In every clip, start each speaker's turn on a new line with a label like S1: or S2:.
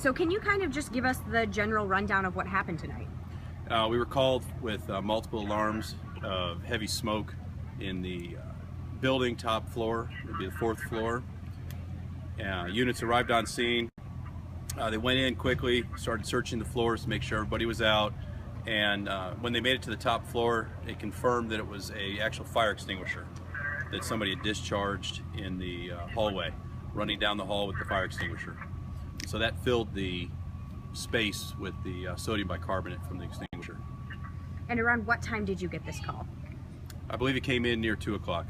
S1: So can you kind of just give us the general rundown of what happened tonight?
S2: We were called with multiple alarms of heavy smoke in the building top floor. It would be the 4th floor. Units arrived on scene. They went in quickly, started searching the floors to make sure everybody was out, and when they made it to the top floor, it confirmed that it was an actual fire extinguisher that somebody had discharged in the hallway, running down the hall with the fire extinguisher. So that filled the space with the sodium bicarbonate from the extinguisher.
S1: And around what time did you get this call?
S2: I believe it came in near 2 o'clock.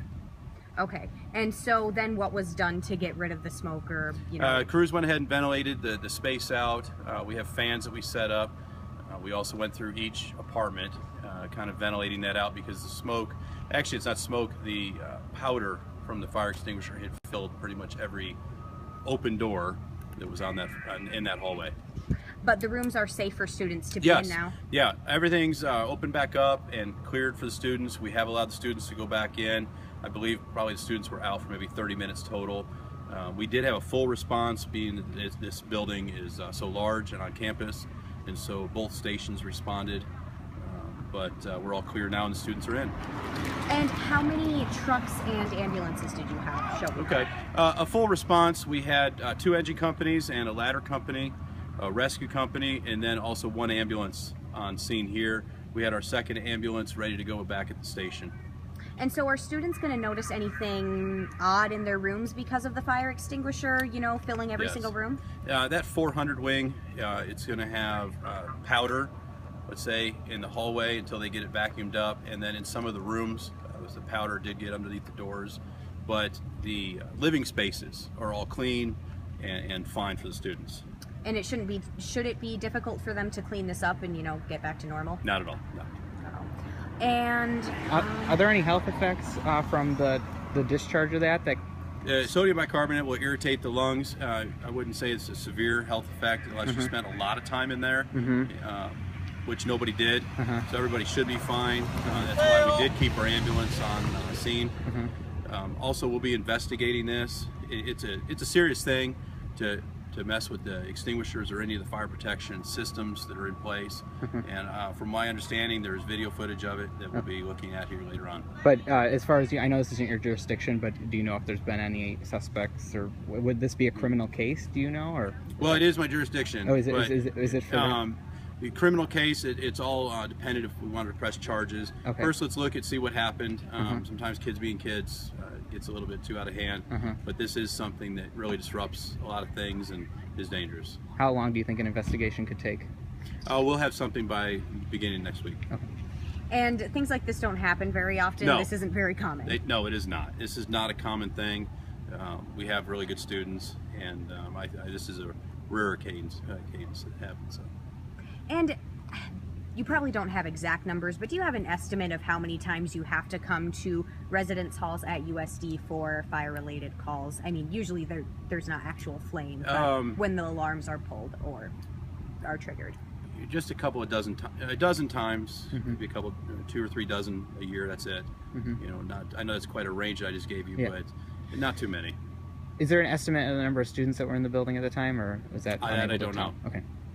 S1: Okay, and so then what was done to get rid of the smoke, or, you know?
S2: Crews went ahead and ventilated the space out. We have fans that we set up. We also went through each apartment, kind of ventilating that out, because the smoke, actually it's not smoke, the powder from the fire extinguisher had filled pretty much every open door that was on that in that hallway.
S1: But the rooms are safe for students to be in now?
S2: Yeah, everything's opened back up and cleared for the students. We have allowed the students to go back in. I believe probably the students were out for maybe 30 minutes total. We did have a full response, being that this building is so large and on campus, and so both stations responded. But we're all clear now and the students are in.
S1: And how many trucks and ambulances did you have show up?
S2: Okay, a full response. We had 2 engine companies and a ladder company, a rescue company, and then also 1 ambulance on scene here. We had our 2nd ambulance ready to go back at the station.
S1: And so are students going to notice anything odd in their rooms because of the fire extinguisher, you know, filling every single room?
S2: That 400 wing, it's going to have powder, let's say, in the hallway until they get it vacuumed up, and then in some of the rooms, the powder did get underneath the doors, but the living spaces are all clean and fine for the students.
S1: And it shouldn't be, should it be difficult for them to clean this up and, you know, get back to normal?
S2: Not at all, no.
S1: And
S3: are there any health effects from the discharge of that?
S2: Sodium bicarbonate will irritate the lungs. I wouldn't say it's a severe health effect unless you spent a lot of time in there, which nobody did. So everybody should be fine. That's why we did keep our ambulance on scene. Also, we'll be investigating this. It's a serious thing to mess with the extinguishers or any of the fire protection systems that are in place. And from my understanding, there's video footage of it that we'll be looking at here later on.
S3: But as far as I know, this isn't your jurisdiction, but do you know if there's been any suspects, or would this be a criminal case? Do you know? Or
S2: well, it is my jurisdiction.
S3: Oh, is it for
S2: the criminal case? It's all dependent if we wanted to press charges.
S3: Okay.
S2: First, let's look at see what happened. Sometimes kids being kids gets a little bit too out of hand, but this is something that really disrupts a lot of things and is dangerous.
S3: How long do you think an investigation could take?
S2: We'll have something by beginning next week.
S3: Okay.
S1: And things like this don't happen very often?
S2: No.
S1: This isn't very common?
S2: No, it is not. This is not a common thing. We have really good students, and this is a rare cadence that happens. So.
S1: And you probably don't have exact numbers, but do you have an estimate of how many times you have to come to residence halls at USD for fire-related calls? I mean, usually there's not actual flame, but when the alarms are pulled or are triggered.
S2: Just a dozen times, maybe a couple, 2 or 3 dozen a year. That's it. You know, I know that's quite a range I just gave you, but not too many.
S3: Is there an estimate of the number of students that were in the building at the time, or was that?
S2: I don't know.
S3: Okay.